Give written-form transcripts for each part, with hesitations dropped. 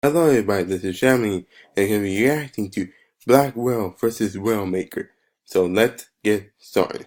Hello everybody, this is Shammy, and I'm going to be reacting to Black Whale versus Whale Maker. So let's get started.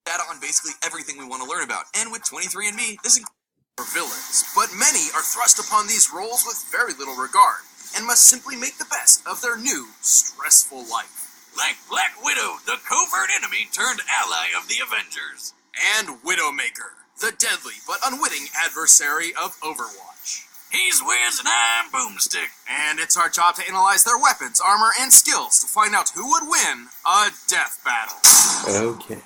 Data on basically everything we want to learn about, and with 23andMe, this includes villains. But many are thrust upon these roles with very little regard, and must simply make the best of their new, stressful life. Like Black Widow, the covert enemy turned ally of the Avengers. And Widowmaker, the deadly but unwitting adversary of Overwatch. He's Wiz and I'm Boomstick. And it's our job to analyze their weapons, armor, and skills to find out who would win a death battle. Okay.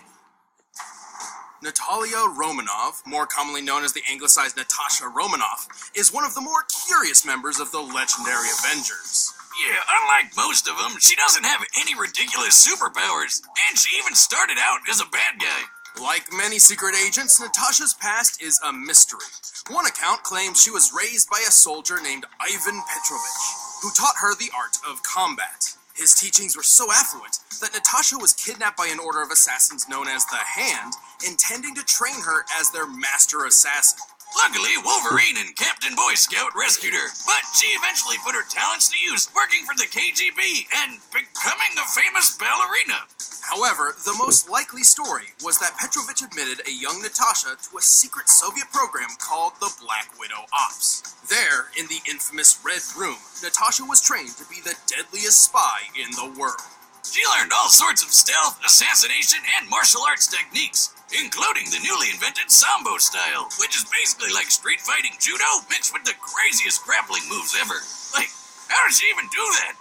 Natalia Romanov, more commonly known as the anglicized Natasha Romanoff, is one of the more curious members of the legendary Avengers. Yeah, unlike most of them, she doesn't have any ridiculous superpowers, and she even started out as a bad guy. Like many secret agents, Natasha's past is a mystery. One account claims she was raised by a soldier named Ivan Petrovich, who taught her the art of combat. His teachings were so affluent that Natasha was kidnapped by an order of assassins known as the Hand, intending to train her as their master assassin. Luckily, Wolverine and Captain Boy Scout rescued her, but she eventually put her talents to use working for the KGB and becoming a famous ballerina. However, the most likely story was that Petrovich admitted a young Natasha to a secret Soviet program called the Black Widow Ops. There, in the infamous Red Room, Natasha was trained to be the deadliest spy in the world. She learned all sorts of stealth, assassination, and martial arts techniques, including the newly invented Sambo style, which is basically like street fighting judo mixed with the craziest grappling moves ever. Like, how does she even do that?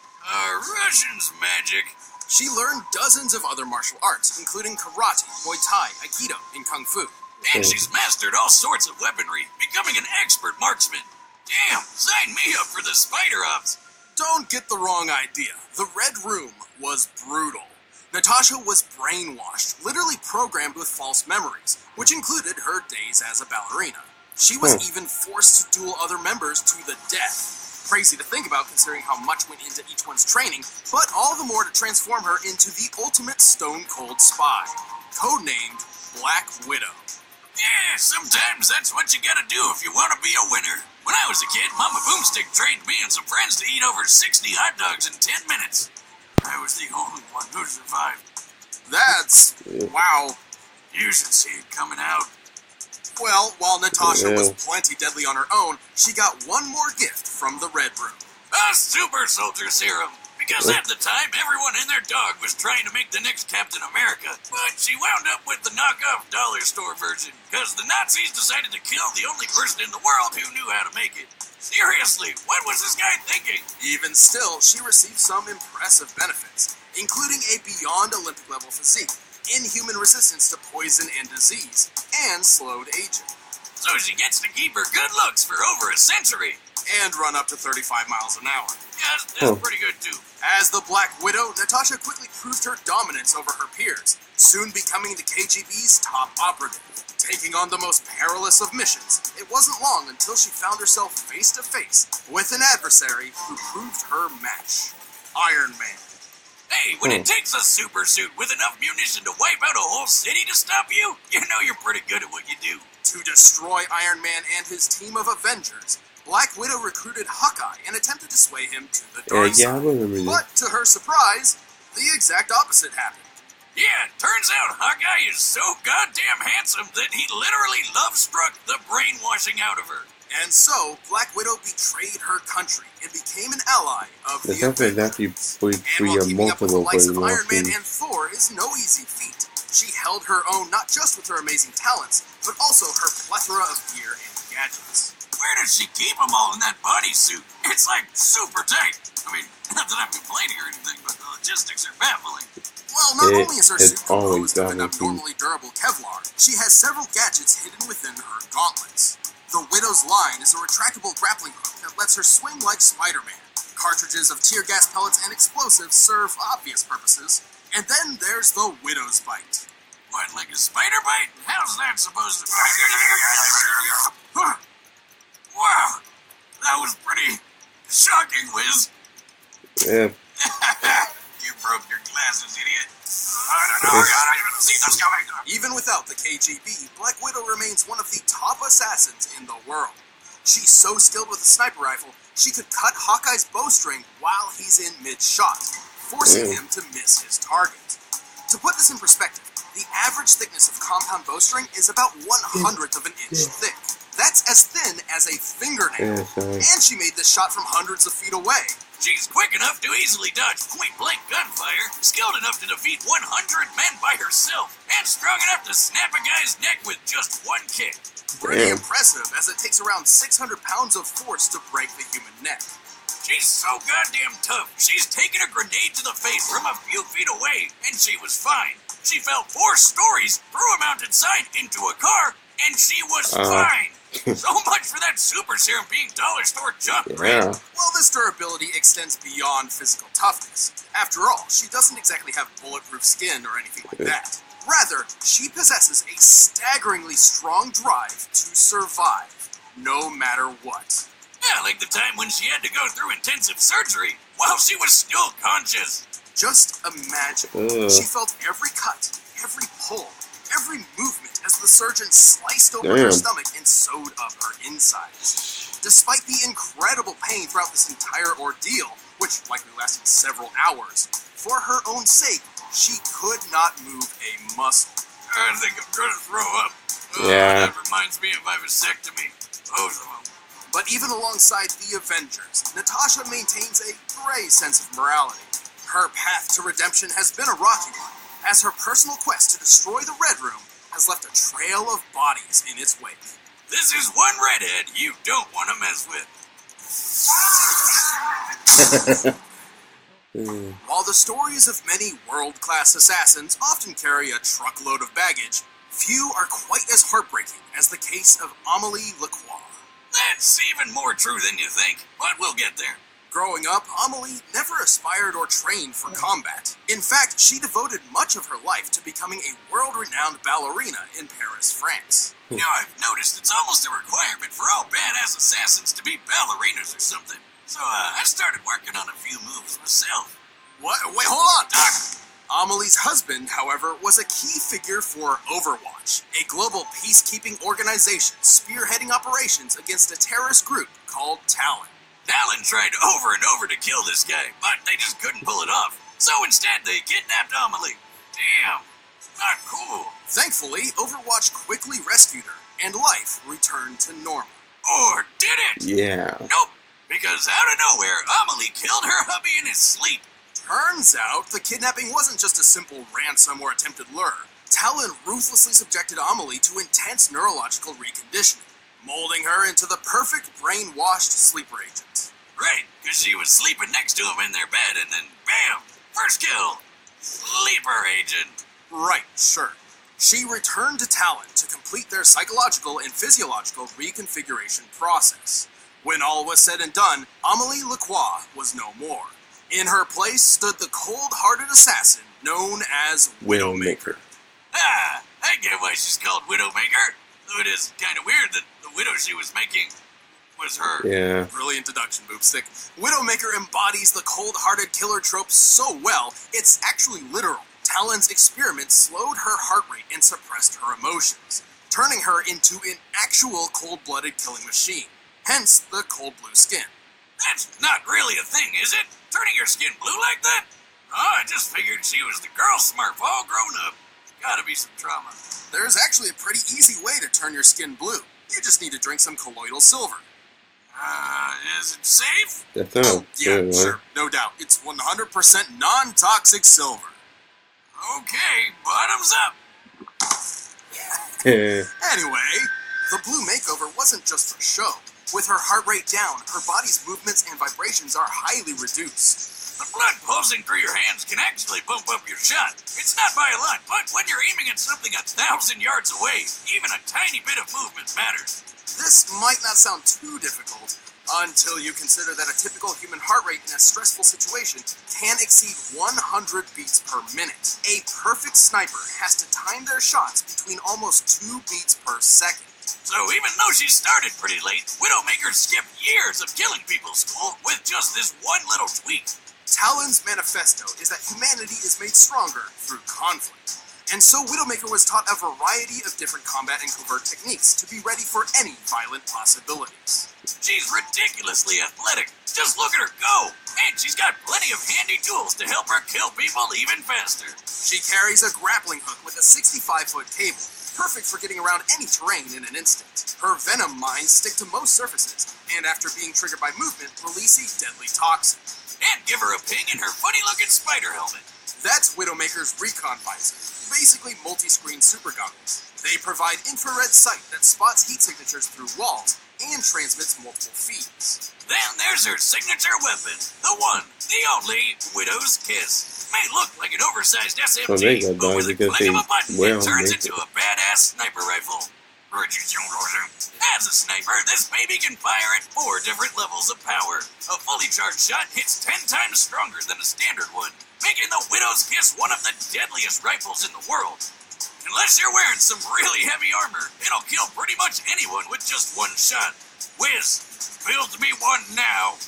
Russian's magic. She learned dozens of other martial arts, including karate, Muay Thai, Aikido, and Kung Fu. And she's mastered all sorts of weaponry, becoming an expert marksman. Damn, sign me up for the spider ops. Don't get the wrong idea. The Red Room was brutal. Natasha was brainwashed, literally programmed with false memories, which included her days as a ballerina. She was even forced to duel other members to the death. Crazy to think about considering how much went into each one's training, but all the more to transform her into the ultimate stone-cold spy, codenamed Black Widow. Yeah, sometimes that's what you gotta do if you want to be a winner. When I was a kid, Mama Boomstick trained me and some friends to eat over 60 hot dogs in 10 minutes. I was the only one who survived. That's... wow. You should see it coming out. Well, while Natasha was plenty deadly on her own, she got one more gift from the Red Room. A super soldier serum. Because at the time, everyone and their dog was trying to make the next Captain America. But she wound up with the knockoff dollar store version, because the Nazis decided to kill the only person in the world who knew how to make it. Seriously, what was this guy thinking? Even still, she received some impressive benefits, including a beyond Olympic level physique, inhuman resistance to poison and disease, and slowed aging. So she gets to keep her good looks for over a century. And run up to 35 miles an hour. Yeah, that's pretty good too. As the Black Widow, Natasha quickly proved her dominance over her peers, soon becoming the KGB's top operative. Taking on the most perilous of missions, it wasn't long until she found herself face to face with an adversary who proved her match, Iron Man. Hey, when it takes a super suit with enough munition to wipe out a whole city to stop you, you know you're pretty good at what you do. To destroy Iron Man and his team of Avengers, Black Widow recruited Hawkeye and attempted to sway him to the dark side. But to her surprise, the exact opposite happened. Yeah, turns out Hawkeye is so goddamn handsome that he literally love-struck the brainwashing out of her. And so, Black Widow betrayed her country and became an ally of the Avengers. And while keeping up with the likes of Iron Man and Thor is no easy feat, she held her own not just with her amazing talents, but also her plethora of gear and gadgets. Where does she keep them all in that bodysuit? It's like super tight. I mean, not that I'm complaining or anything, but the logistics are baffling. Well, not only is her suit composed of an abnormally durable Kevlar, she has several gadgets hidden within her gauntlets. The Widow's line is a retractable grappling hook that lets her swing like Spider-Man. Cartridges of tear gas pellets and explosives serve obvious purposes. And then there's the Widow's Bite. What, like a spider bite? How's that supposed to... Wow, that was pretty shocking, Wiz. Yeah. You broke your glasses, idiot. I don't know, I didn't see this coming. Even without the KGB, Black Widow remains one of the top assassins in the world. She's so skilled with a sniper rifle She could cut Hawkeye's bowstring while he's in mid-shot, forcing him to miss his target. To put this in perspective, the average thickness of compound bowstring is about 1/100th of an inch thick. That's as thin as a fingernail. And she made this shot from hundreds of feet away. She's quick enough to easily dodge point-blank gunfire, skilled enough to defeat 100 men by herself, and strong enough to snap a guy's neck with just one kick. Pretty impressive, as it takes around 600 pounds of force to break the human neck. She's so goddamn tough. She's taken a grenade to the face from a few feet away, and she was fine. She fell 4 stories, through a mountainside into a car, and she was fine. So much for that super serum being dollar store junk, right? Well, this durability extends beyond physical toughness. After all, she doesn't exactly have bulletproof skin or anything like that. Rather, she possesses a staggeringly strong drive to survive, no matter what. Yeah, like the time when she had to go through intensive surgery while she was still conscious. Just imagine. She felt every cut, every pull, every movement as the surgeon sliced open her stomach and sewed up her insides. Despite the incredible pain throughout this entire ordeal, which likely lasted several hours, for her own sake, she could not move a muscle. I think I'm gonna throw up. That reminds me of my vasectomy. Both of them. But even alongside the Avengers, Natasha maintains a gray sense of morality. Her path to redemption has been a rocky one, as her personal quest to destroy the Red Room has left a trail of bodies in its wake. This is one redhead you don't want to mess with. While the stories of many world-class assassins often carry a truckload of baggage, few are quite as heartbreaking as the case of Amélie Lacroix. That's even more true than you think, but we'll get there. Growing up, Amélie never aspired or trained for combat. In fact, she devoted much of her life to becoming a world-renowned ballerina in Paris, France. Now, I've noticed it's almost a requirement for all badass assassins to be ballerinas or something. So, I started working on a few moves myself. What? Wait, hold on! Amélie's husband, however, was a key figure for Overwatch, a global peacekeeping organization spearheading operations against a terrorist group called Talon. Talon tried over and over to kill this guy, but they just couldn't pull it off. So instead, they kidnapped Amélie. Damn, not cool. Thankfully, Overwatch quickly rescued her, and life returned to normal. Or did it? Yeah. Nope, because out of nowhere, Amélie killed her hubby in his sleep. Turns out, the kidnapping wasn't just a simple ransom or attempted lure. Talon ruthlessly subjected Amélie to intense neurological reconditioning, molding her into the perfect brainwashed sleeper agent. Right, because she was sleeping next to him in their bed, and then bam! First kill! Sleeper agent. Right, sure. She returned to Talon to complete their psychological and physiological reconfiguration process. When all was said and done, Amélie Lacroix was no more. In her place stood the cold-hearted assassin known as Widowmaker. Ah, I get why she's called Widowmaker. Though it is kind of weird that the widow she was making was her. Yeah. Brilliant deduction, Boopstick. Widowmaker embodies the cold-hearted killer trope so well, it's actually literal. Talon's experiment slowed her heart rate and suppressed her emotions, turning her into an actual cold-blooded killing machine. Hence the cold blue skin. That's not really a thing, is it? Turning your skin blue like that? Oh, I just figured she was the girl Smurf all grown up. Gotta be some trauma. There's actually a pretty easy way to turn your skin blue. You just need to drink some colloidal silver. Is it safe? That sounds Yeah, sure, no doubt. It's 100% non-toxic silver. Okay, bottoms up. Anyway, the blue makeover wasn't just for show. With her heart rate down, her body's movements and vibrations are highly reduced. The blood pulsing through your hands can actually bump up your shot. It's not by a lot, but when you're aiming at something 1,000 yards away, even a tiny bit of movement matters. This might not sound too difficult, until you consider that a typical human heart rate in a stressful situation can exceed 100 beats per minute. A perfect sniper has to time their shots between almost 2 beats per second. So even though she started pretty late, Widowmaker skipped years of killing people's school with just this one little tweak. Talon's manifesto is that humanity is made stronger through conflict. And so Widowmaker was taught a variety of different combat and covert techniques to be ready for any violent possibilities. She's ridiculously athletic. Just look at her go. And she's got plenty of handy tools to help her kill people even faster. She carries a grappling hook with a 65-foot cable, perfect for getting around any terrain in an instant. Her venom mines stick to most surfaces, and after being triggered by movement, release a deadly toxin. And give her a ping in her funny-looking spider helmet. That's Widowmaker's Recon Visor, basically multi-screen super goggles. They provide infrared sight that spots heat signatures through walls and transmits multiple feeds. Then there's her signature weapon, the one, the only, Widow's Kiss. May look like an oversized SMG, So they got but with a because click they of a button, well it turns naked. into a badass sniper rifle. As a sniper, this baby can fire at 4 different levels of power. A fully charged shot hits 10 times stronger than a standard one, making the Widow's Kiss one of the deadliest rifles in the world. Unless you're wearing some really heavy armor, it'll kill pretty much anyone with just one shot. Wiz, build me one now.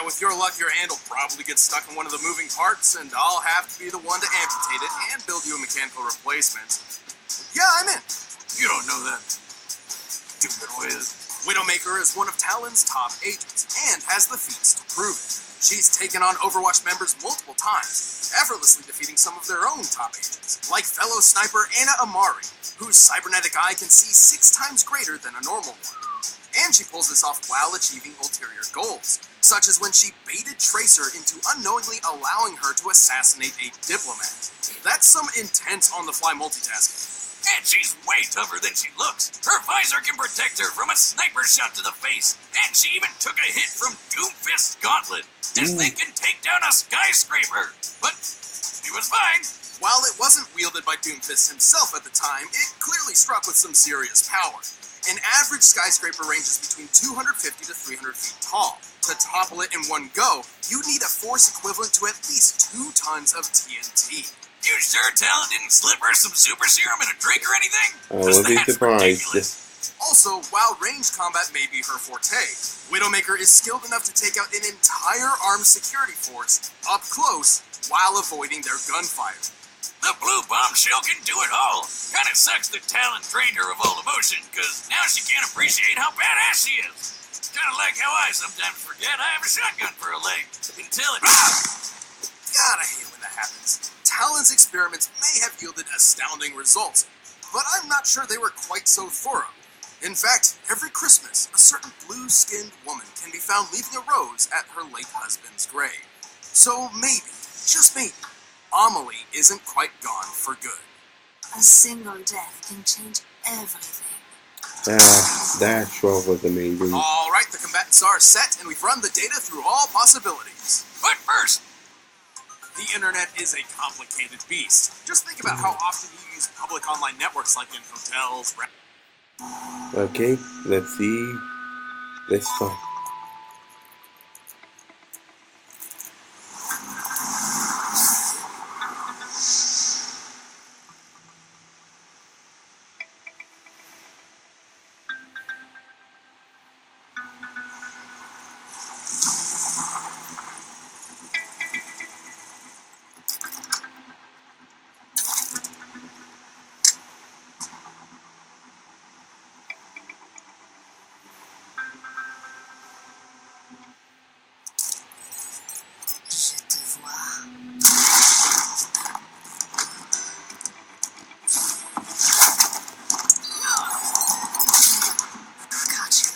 With your luck, your hand will probably get stuck in one of the moving parts, and I'll have to be the one to amputate it and build you a mechanical replacement. Yeah, I'm in. You don't know that. Stupid Wiz. Widowmaker is one of Talon's top agents, and has the feats to prove it. She's taken on Overwatch members multiple times, effortlessly defeating some of their own top agents, like fellow sniper Ana Amari, whose cybernetic eye can see 6 times greater than a normal one. And she pulls this off while achieving ulterior goals, such as when she baited Tracer into unknowingly allowing her to assassinate a diplomat. That's some intense on-the-fly multitasking. And she's way tougher than she looks. Her visor can protect her from a sniper shot to the face. And she even took a hit from Doomfist's gauntlet. This thing can take down a skyscraper. But she was fine. While it wasn't wielded by Doomfist himself at the time, it clearly struck with some serious power. An average skyscraper ranges between 250 to 300 feet tall. To topple it in one go, you'd need a force equivalent to at least 2 tons of TNT. You sure Talon didn't slip her some super serum in a drink or anything? I wouldn't be That's surprised. ridiculous. Also, while ranged combat may be her forte, Widowmaker is skilled enough to take out an entire armed security force up close while avoiding their gunfire. The blue bombshell can do it all. Kinda sucks that Talon drained her of all emotion, cause now she can't appreciate how badass she is. Kinda like how I sometimes forget I have a shotgun for a leg. Until it... God, I hate when that happens. Talon's experiments may have yielded astounding results, but I'm not sure they were quite so thorough. In fact, every Christmas, a certain blue-skinned woman can be found leaving a rose at her late husband's grave. So maybe, just maybe, Amelie isn't quite gone for good. A single death can change everything. That show was amazing. Alright, the combatants are set, and we've run the data through all possibilities. But first, The internet is a complicated beast. Just think about how often you use public online networks like in hotels, Okay, let's see. Let's start. Je te vois. Got you.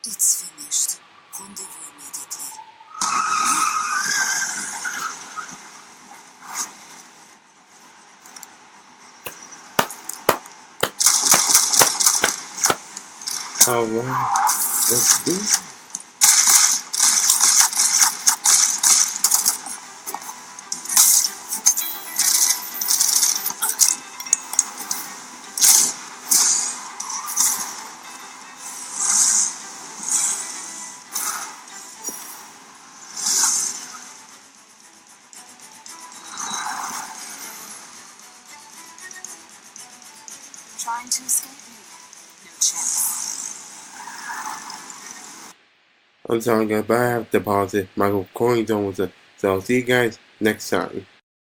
It's finished. Rendezvous immediately. Alright, let's do it. Trying to escape me? No chance. I'm sorry guys, but I have to pause it. My recording's almost up. So I'll see you guys next time.